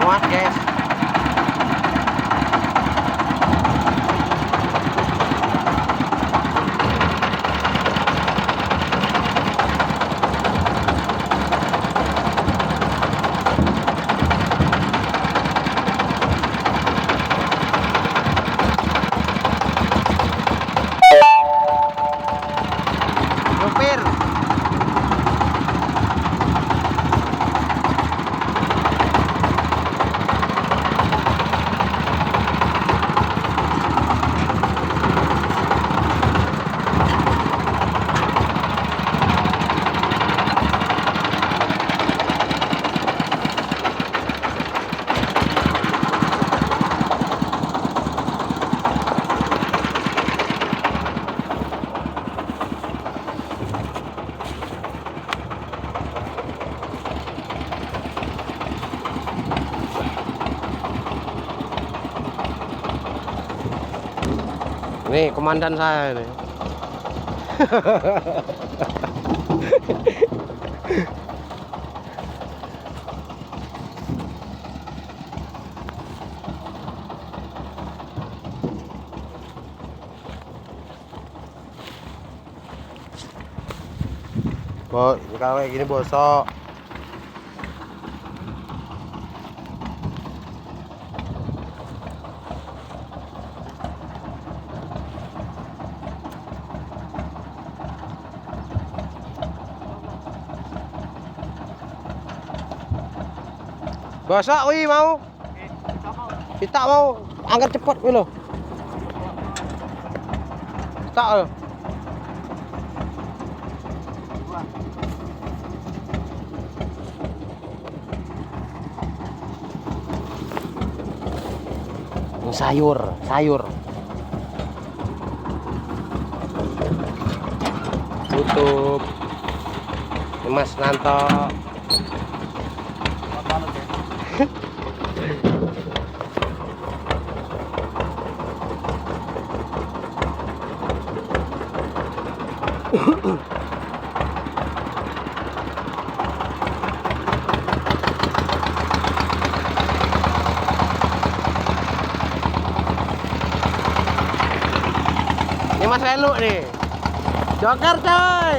muat guys. Supir. Ini komandan saya ini. Kalau kayak gini bosok. Bosok wih mau. Kita mau angkat cepat wih lo. Kita lo. Sayur. Tutup. Mas Nanto. Ini Mas Elu nih. Joker coy.